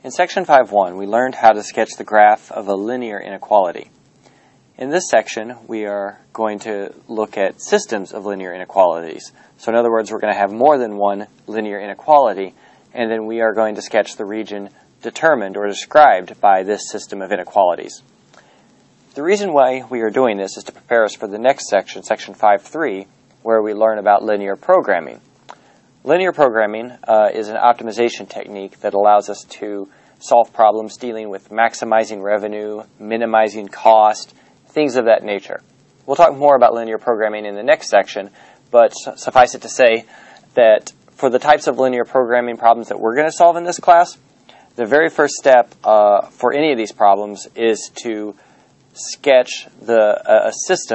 In section 5.1, we learned how to sketch the graph of a linear inequality. In this section, we are going to look at systems of linear inequalities. So in other words, we're going to have more than one linear inequality, and then we are going to sketch the region determined or described by this system of inequalities. The reason why we are doing this is to prepare us for the next section, section 5.3, where we learn about linear programming. Linear programming is an optimization technique that allows us to solve problems dealing with maximizing revenue, minimizing cost, things of that nature. We'll talk more about linear programming in the next section, but suffice it to say that for the types of linear programming problems that we're going to solve in this class, the very first step for any of these problems is to sketch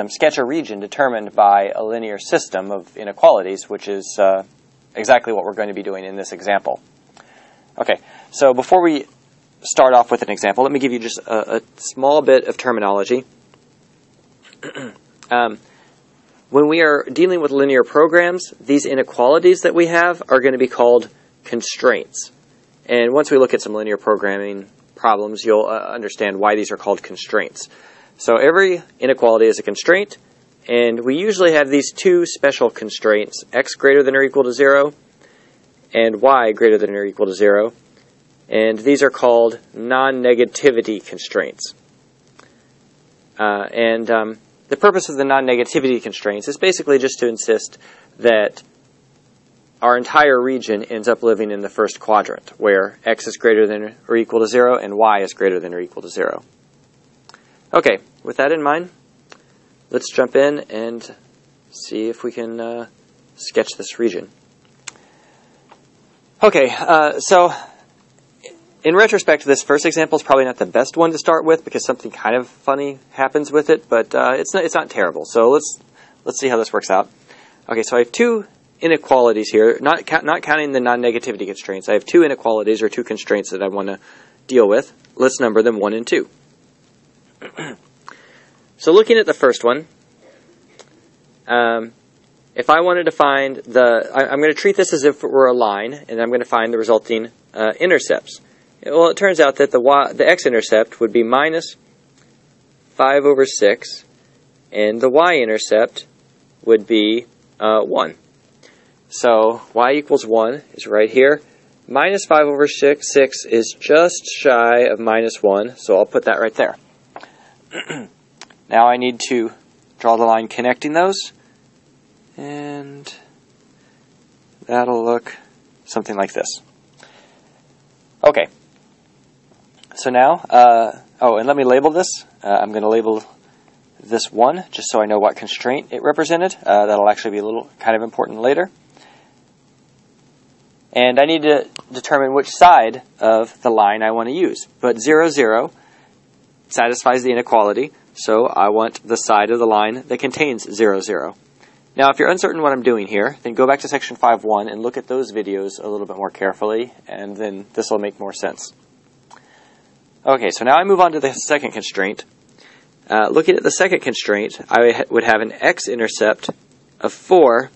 sketch a region determined by a linear system of inequalities, which is exactly what we're going to be doing in this example. Okay, so before we start off with an example, let me give you just a small bit of terminology. When we are dealing with linear programs, these inequalities that we have are going to be called constraints. And once we look at some linear programming problems, you'll understand why these are called constraints. So every inequality is a constraint, and we usually have these two special constraints, x greater than or equal to 0 and y greater than or equal to 0. And these are called non-negativity constraints. The purpose of the non-negativity constraints is basically just to insist that our entire region ends up living in the first quadrant, where x is greater than or equal to 0 and y is greater than or equal to 0. Okay, with that in mind, let's jump in and see if we can sketch this region. Okay, so in retrospect, this first example is probably not the best one to start with because something kind of funny happens with it, but it's not terrible. So let's see how this works out. Okay, so I have two inequalities here, not counting the non-negativity constraints. I have two inequalities or two constraints that I want to deal with. Let's number them 1 and 2. So looking at the first one, if I wanted to find I'm going to treat this as if it were a line, and I'm going to find the resulting intercepts. Well, it turns out that the x-intercept would be minus 5 over 6, and the y-intercept would be 1. So y equals 1 is right here. Minus 5 over 6 is just shy of minus 1, so I'll put that right there. Now I need to draw the line connecting those, and that'll look something like this. Okay. So now, and let me label this. I'm going to label this 1, just so I know what constraint it represented. That'll actually be a little kind of important later. And I need to determine which side of the line I want to use. But 0, 0 satisfies the inequality, so I want the side of the line that contains 0, 0. Now, if you're uncertain what I'm doing here, then go back to section 5.1 and look at those videos a little bit more carefully, and then this will make more sense. Okay, so now I move on to the second constraint. Looking at the second constraint, I would have an x-intercept of 4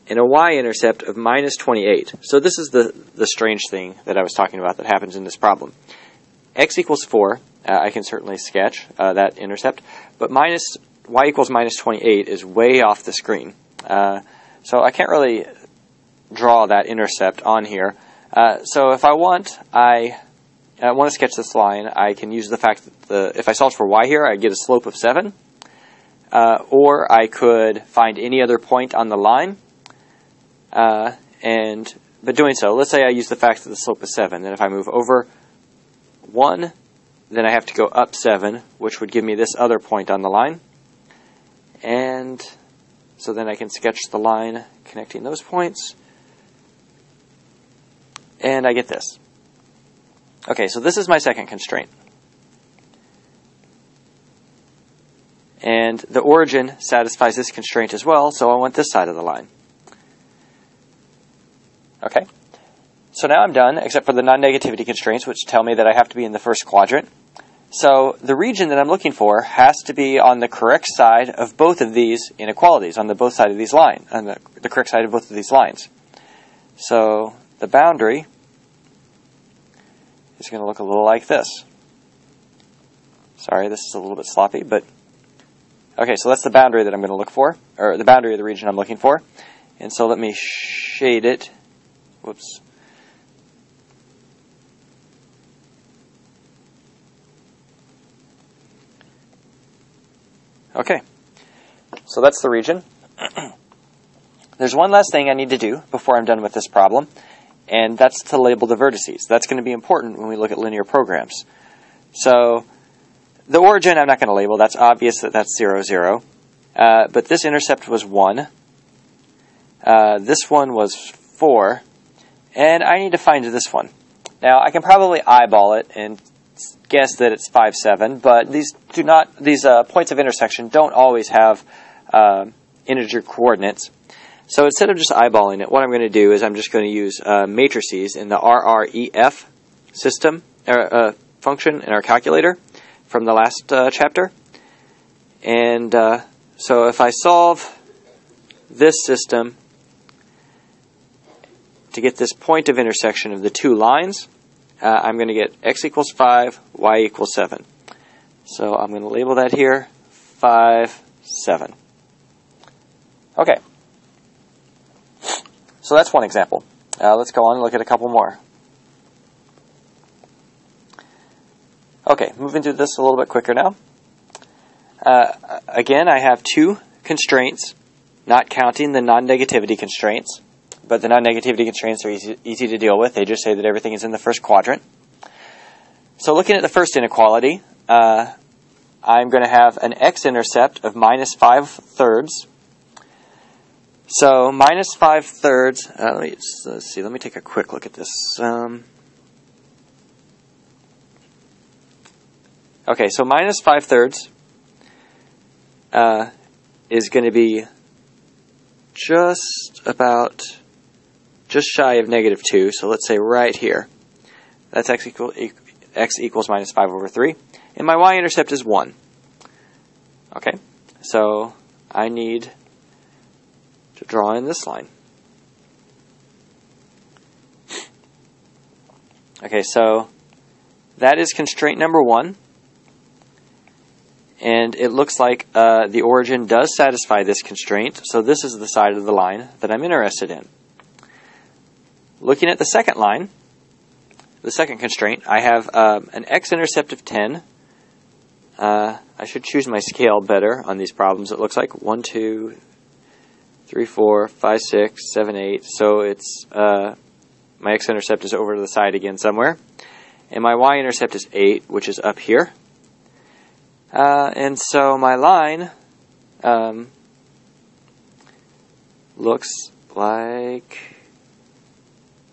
and a y-intercept of minus 28. So this is the strange thing that I was talking about that happens in this problem. X equals 4, I can certainly sketch that intercept, but y equals minus 28 is way off the screen. So I can't really draw that intercept on here. So if I want to sketch this line, I can use the fact that if I solve for y here, I get a slope of 7. Or I could find any other point on the line. But doing so, let's say I use the fact that the slope is 7. Then if I move over 1, then I have to go up 7, which would give me this other point on the line. And so then I can sketch the line connecting those points. And I get this. Okay, so this is my second constraint. And the origin satisfies this constraint as well, so I want this side of the line. Okay, so now I'm done, except for the non-negativity constraints, which tell me that I have to be in the first quadrant. So the region that I'm looking for has to be on the correct side of both of these inequalities, on the both sides of these lines, on the correct side of both of these lines. So the boundary is going to look a little like this. Sorry, this is a little bit sloppy, but okay, so that's the boundary that I'm going to look for, or the boundary of the region I'm looking for. And so let me shade it. Whoops. Okay, so that's the region. There's one last thing I need to do before I'm done with this problem, and that's to label the vertices. That's going to be important when we look at linear programs. So the origin I'm not going to label. That's obvious that that's 0, 0. But this intercept was 1. This one was 4. And I need to find this one. Now, I can probably eyeball it and guess that it's 5, 7, but these points of intersection don't always have integer coordinates. So instead of just eyeballing it, what I'm going to do is I'm just going to use matrices in the RREF system function in our calculator from the last chapter. And so if I solve this system to get this point of intersection of the two lines, I'm going to get x equals 5, y equals 7. So I'm going to label that here, 5, 7. Okay. So that's one example. Let's go on and look at a couple more. Okay, moving through this a little bit quicker now. Again, I have two constraints, not counting the non-negativity constraints. But the non-negativity constraints are easy to deal with. They just say that everything is in the first quadrant. So looking at the first inequality, I'm going to have an x-intercept of minus 5/3. So minus 5/3, let's see, let me take a quick look at this. Okay, so minus 5/3 is going to be just shy of -2, so let's say right here. That's x equals minus 5/3, and my y-intercept is 1. Okay, so I need to draw in this line. Okay, so that is constraint number 1, and it looks like the origin does satisfy this constraint, so this is the side of the line that I'm interested in. Looking at the second line, the second constraint, I have an x-intercept of 10. I should choose my scale better on these problems. It looks like 1, 2, 3, 4, 5, 6, 7, 8. So it's my x-intercept is over to the side again somewhere. And my y-intercept is 8, which is up here. And so my line looks like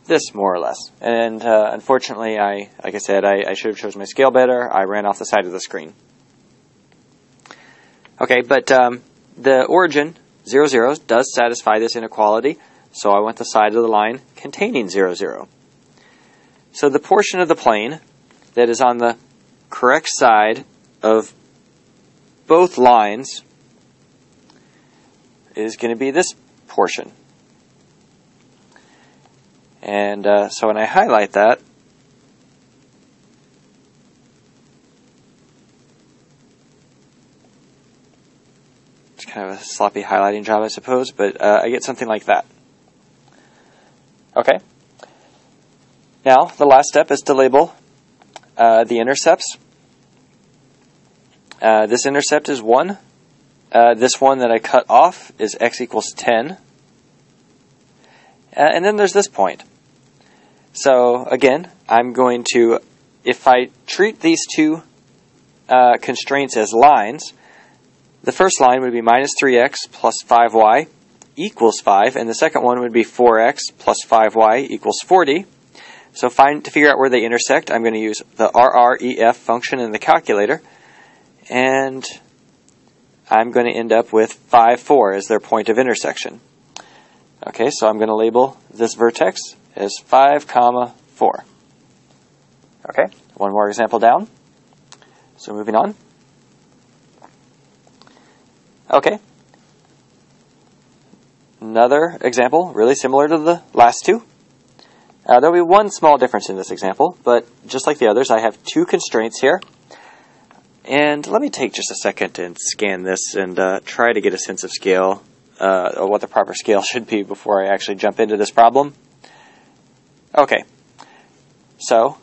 this, more or less. And unfortunately, like I said, I should have chosen my scale better. I ran off the side of the screen. Okay, but the origin, 0, 0, does satisfy this inequality, so I want the side of the line containing 0, 0. So the portion of the plane that is on the correct side of both lines is going to be this portion. And so when I highlight that, it's kind of a sloppy highlighting job, I suppose, but I get something like that. Okay. Now, the last step is to label the intercepts. This intercept is 1. This one that I cut off is x equals 10. And then there's this point. So, again, I'm going to, if I treat these two constraints as lines, the first line would be minus 3x plus 5y equals 5, and the second one would be 4x plus 5y equals 40. So to figure out where they intersect, I'm going to use the RREF function in the calculator, and I'm going to end up with 5, 4 as their point of intersection. Okay, so I'm going to label this vertex as 5, 4. Okay, one more example down. So moving on. Okay. Another example, really similar to the last two. There'll be one small difference in this example, but just like the others, I have two constraints here. And let me take just a second and scan this and try to get a sense of scale, or what the proper scale should be before I actually jump into this problem. Okay, so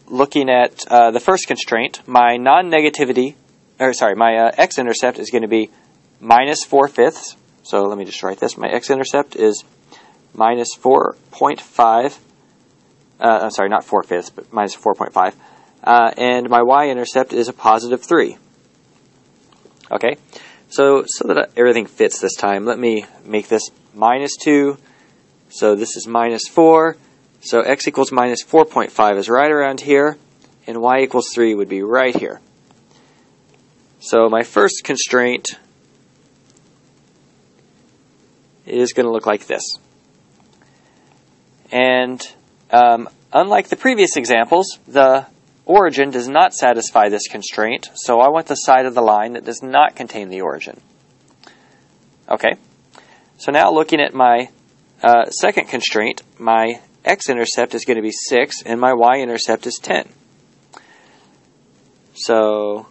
looking at the first constraint, my non-negativity, my x-intercept is going to be minus 4/5. So let me just write this. My x-intercept is minus 4.5. I'm sorry, not 4/5, but minus 4.5. And my y-intercept is a positive 3. Okay, so that everything fits this time, let me make this minus 2. So this is minus 4. So x equals minus 4.5 is right around here, and y equals 3 would be right here. So my first constraint is going to look like this. And unlike the previous examples, the origin does not satisfy this constraint, so I want the side of the line that does not contain the origin. Okay, so now looking at my second constraint, my x-intercept is going to be 6, and my y-intercept is 10. So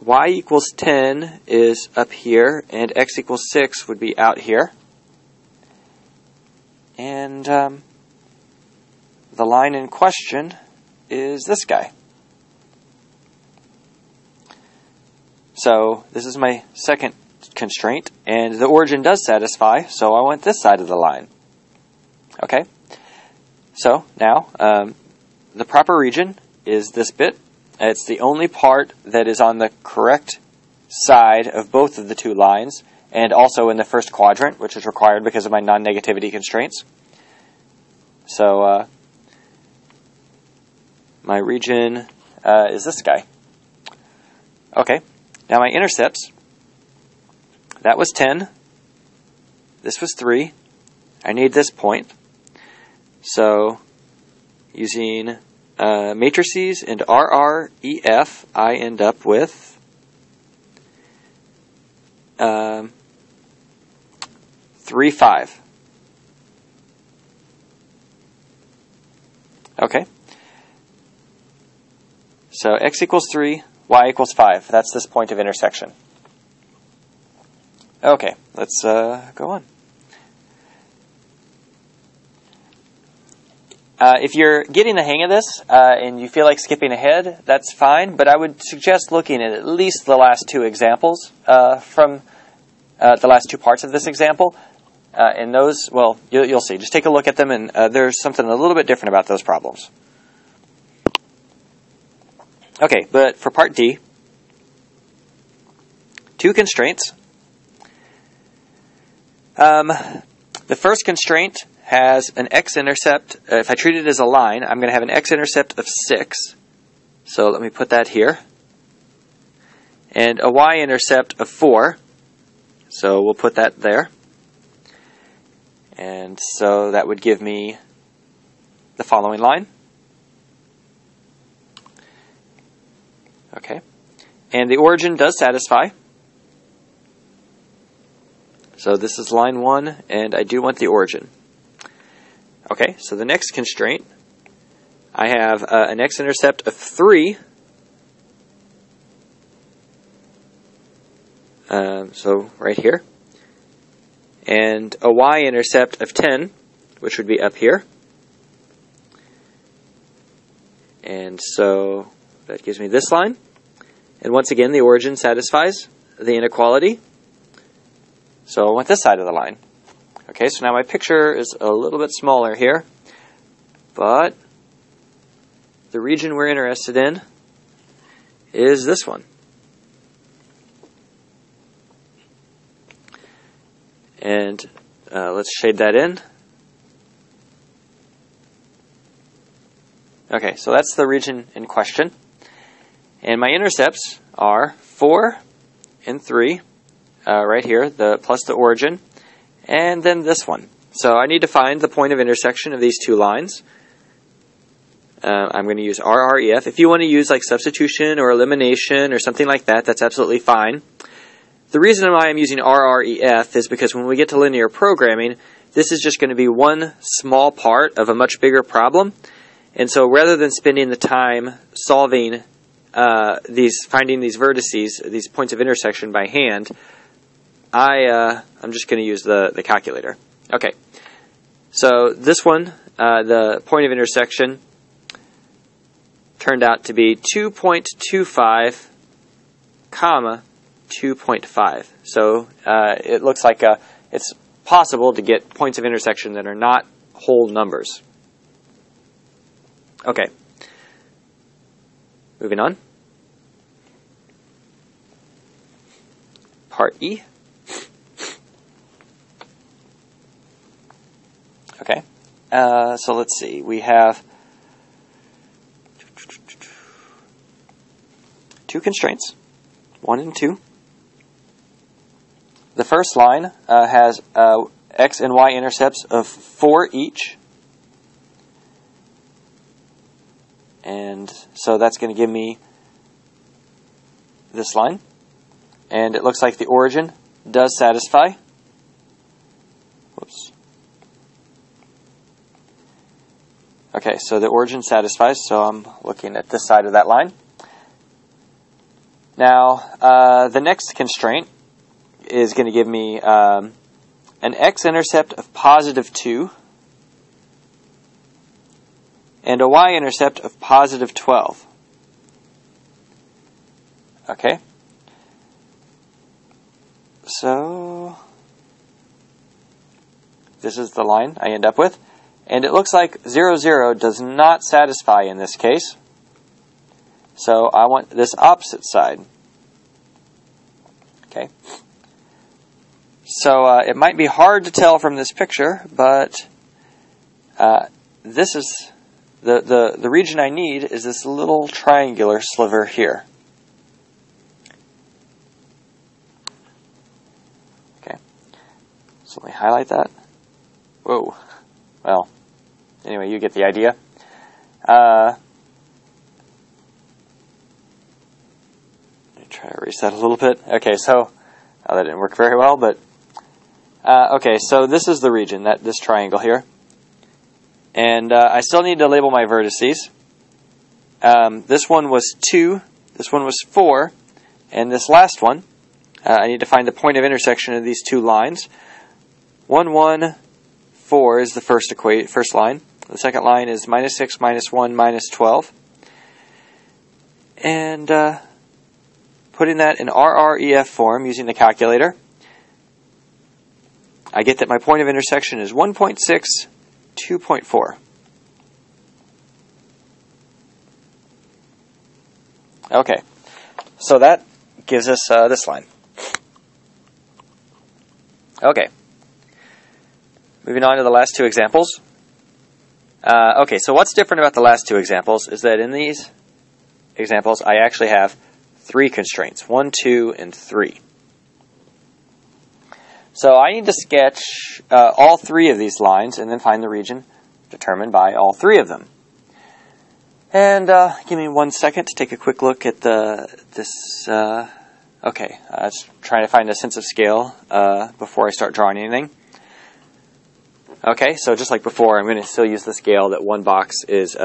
y equals 10 is up here, and x equals 6 would be out here. And the line in question is this guy. So this is my second constraint, and the origin does satisfy, so I want this side of the line. Okay, so now the proper region is this bit. It's the only part that is on the correct side of both of the two lines, and also in the first quadrant, which is required because of my non-negativity constraints. So my region is this guy. Okay, now my intercepts, that was 10, this was 3, I need this point. So using matrices and RREF, I end up with 3, 5. Okay. So x equals 3, y equals 5. That's this point of intersection. Okay, let's go on. If you're getting the hang of this and you feel like skipping ahead, that's fine, but I would suggest looking at least the last two examples from the last two parts of this example. And those, well, you'll see. Just take a look at them, and there's something a little bit different about those problems. Okay, but for part D, two constraints. The first constraint has an x-intercept. If I treat it as a line, I'm going to have an x-intercept of 6. So let me put that here. And a y-intercept of 4. So we'll put that there. And so that would give me the following line. Okay. And the origin does satisfy. So this is line 1, and I do want the origin. Okay, so the next constraint, I have an x-intercept of 3. So right here. And a y-intercept of 10, which would be up here. And so that gives me this line. And once again, the origin satisfies the inequality. So I want this side of the line. Okay, so now my picture is a little bit smaller here, but the region we're interested in is this one. And let's shade that in. Okay, so that's the region in question. And my intercepts are 4 and 3, right here, plus the origin, and then this one. So I need to find the point of intersection of these two lines. I'm going to use RREF. If you want to use like substitution or elimination or something like that, that's absolutely fine. The reason why I'm using RREF is because when we get to linear programming, this is just going to be one small part of a much bigger problem. And so rather than spending the time solving finding these vertices, these points of intersection by hand, I'm just going to use the calculator. Okay, so this one, the point of intersection turned out to be 2.25, comma 2.5. So it looks like it's possible to get points of intersection that are not whole numbers. Okay, moving on. Part E. Okay, so let's see. We have two constraints, 1 and 2. The first line has x and y intercepts of 4 each. And so that's going to give me this line. And it looks like the origin does satisfy. Whoops. Okay, so the origin satisfies, so I'm looking at this side of that line. Now, the next constraint is going to give me an x-intercept of positive 2 and a y-intercept of positive 12. Okay. So this is the line I end up with. And it looks like 0, 0 does not satisfy in this case. So I want this opposite side. Okay. So it might be hard to tell from this picture, but this is the region I need is this little triangular sliver here. Okay. So let me highlight that. Whoa. Well, anyway, you get the idea. Let me try to erase that a little bit. Okay, so that didn't work very well, but okay, so this is the region, this triangle here. And I still need to label my vertices. This one was 2, this one was 4, and this last one, I need to find the point of intersection of these two lines. 1, 1, 4 is the first line. The second line is -6, -1, -12. And putting that in RREF form using the calculator, I get that my point of intersection is 1.6, 2.4. Okay, so that gives us this line. Okay, moving on to the last two examples. Okay, so what's different about the last two examples is that in these examples I actually have 3 constraints, 1, 2, and 3. So I need to sketch all 3 of these lines and then find the region determined by all 3 of them. And give me 1 second to take a quick look at this. Okay, just trying to find a sense of scale before I start drawing anything. Okay, so just like before, I'm going to still use the scale that 1 box is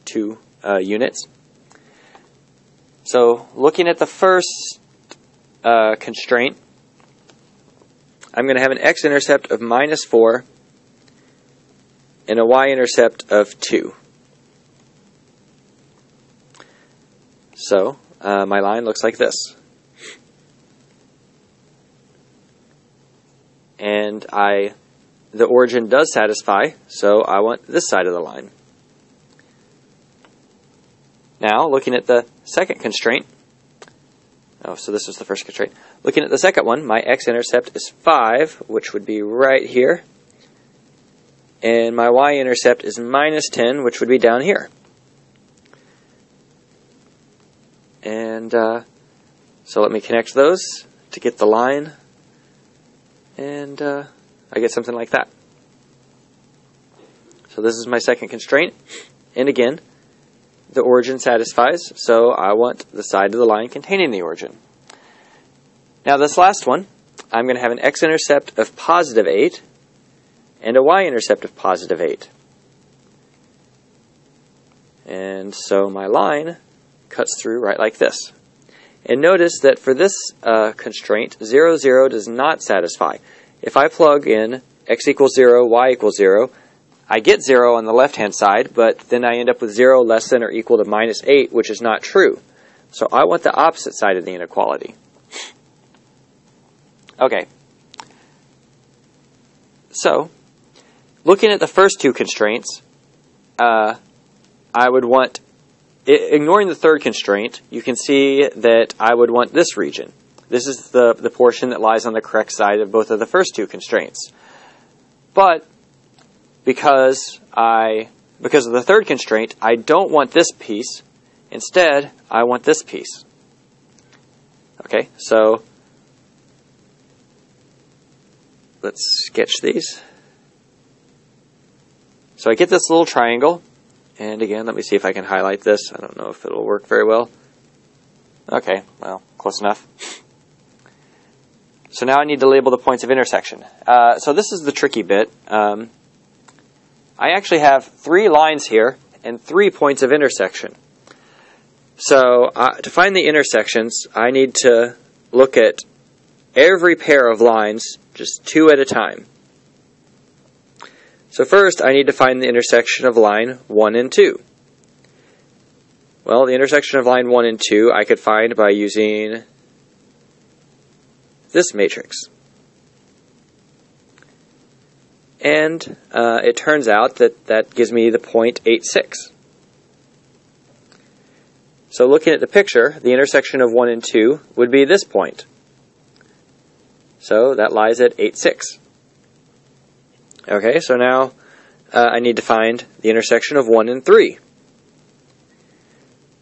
2 units. So looking at the first constraint, I'm going to have an x-intercept of -4 and a y-intercept of 2. So my line looks like this. And the origin does satisfy, so I want this side of the line. Now, looking at the second constraint, so this was the first constraint. Looking at the second one, my x-intercept is 5, which would be right here. And my y-intercept is -10, which would be down here. And so let me connect those to get the line. And I get something like that. So this is my second constraint. And again, the origin satisfies, so I want the side of the line containing the origin. Now this last one, I'm going to have an x-intercept of +8 and a y-intercept of positive 8. And so my line cuts through right like this. And notice that for this constraint, 0, 0 does not satisfy. If I plug in x equals 0, y equals 0, I get 0 on the left-hand side, but then I end up with 0 less than or equal to minus 8, which is not true. So I want the opposite side of the inequality. Okay. So, looking at the first two constraints, I would want, ignoring the third constraint, you can see that I would want this region. This is the portion that lies on the correct side of both of the first two constraints. But because of the third constraint, I don't want this piece. Instead, I want this piece. Okay, so let's sketch these. So I get this little triangle. And again, let me see if I can highlight this. I don't know if it'll work very well. Okay, well, close enough. So now I need to label the points of intersection. So this is the tricky bit. I actually have 3 lines here and 3 points of intersection. So to find the intersections, I need to look at every pair of lines just 2 at a time. So first, I need to find the intersection of line 1 and 2. Well, the intersection of line 1 and 2 I could find by using this matrix. And it turns out that that gives me the point 8, 6. So looking at the picture, the intersection of 1 and 2 would be this point. So that lies at 8, 6. Okay, so now I need to find the intersection of 1 and 3.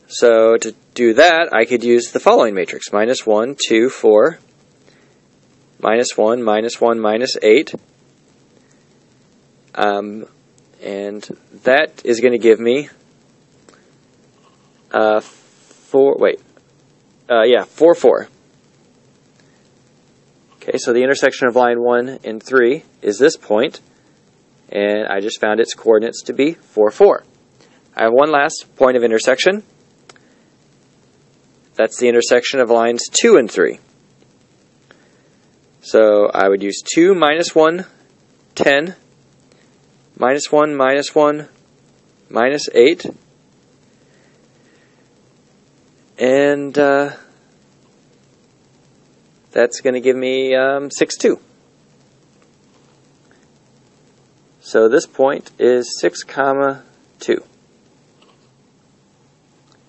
So to do that, I could use the following matrix. Minus 1, 2, 4, minus 1, minus 1, minus 8. And that is going to give me 4, 4. Okay, so the intersection of line 1 and 3 is this point. And I just found its coordinates to be 4, 4. I have one last point of intersection. That's the intersection of lines 2 and 3. So I would use 2 minus 1, 10, minus 1, minus 1, minus 8. And that's going to give me 6, 2. So this point is 6, 2.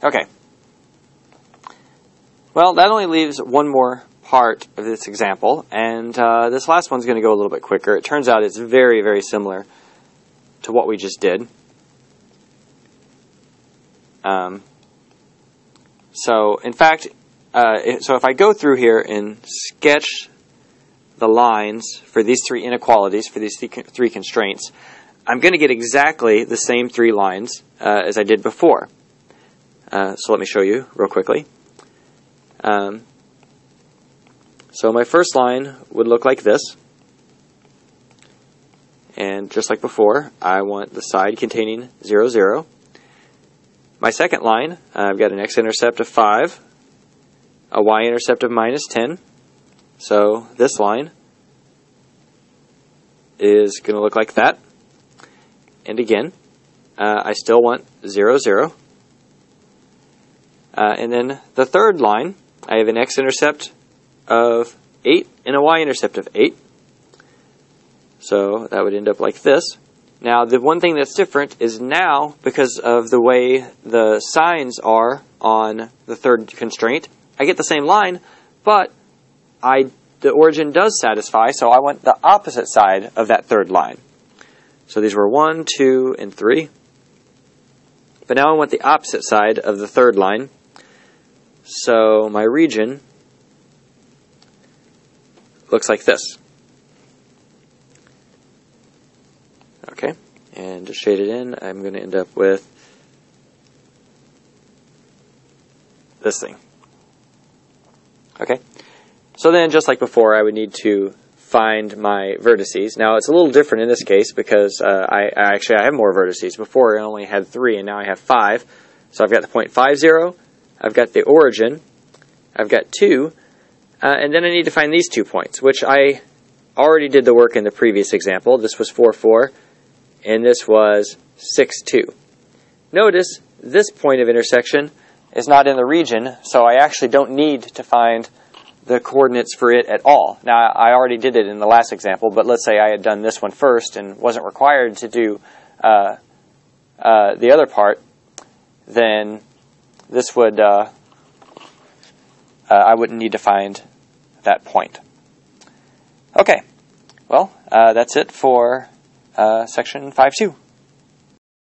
Okay. Well, that only leaves one more part of this example, and this last one's going to go a little bit quicker. It turns out it's very, very similar to what we just did. So, in fact, so if I go through here and sketch the lines for these 3 inequalities, for these 3 constraints, I'm going to get exactly the same 3 lines as I did before. So let me show you real quickly. So my first line would look like this. And just like before, I want the side containing 0, 0. My second line, I've got an x-intercept of 5, a y-intercept of minus 10. So this line is going to look like that. And again, I still want 0, 0. And then the third line, I have an x-intercept of 8 and a y-intercept of 8. So that would end up like this. Now, the one thing that's different is now, because of the way the signs are on the third constraint, I get the same line, but the origin does satisfy, so I want the opposite side of that third line. So these were 1, 2, and 3. But now I want the opposite side of the third line. So my region looks like this. Okay, and to shade it in, I'm going to end up with this thing. Okay, so then just like before, I would need to find my vertices. Now it's a little different in this case because I have more vertices. Before I only had 3 and now I have 5. So I've got the point 5, 0, I've got the origin, I've got 2, and then I need to find these 2 points, which I already did the work in the previous example. This was 4, 4, and this was 6, 2. Notice this point of intersection is not in the region, so I actually don't need to find the coordinates for it at all. Now, I already did it in the last example, but let's say I had done this one first and wasn't required to do the other part, then this would, I wouldn't need to find that point. Okay, well, that's it for section 5.2.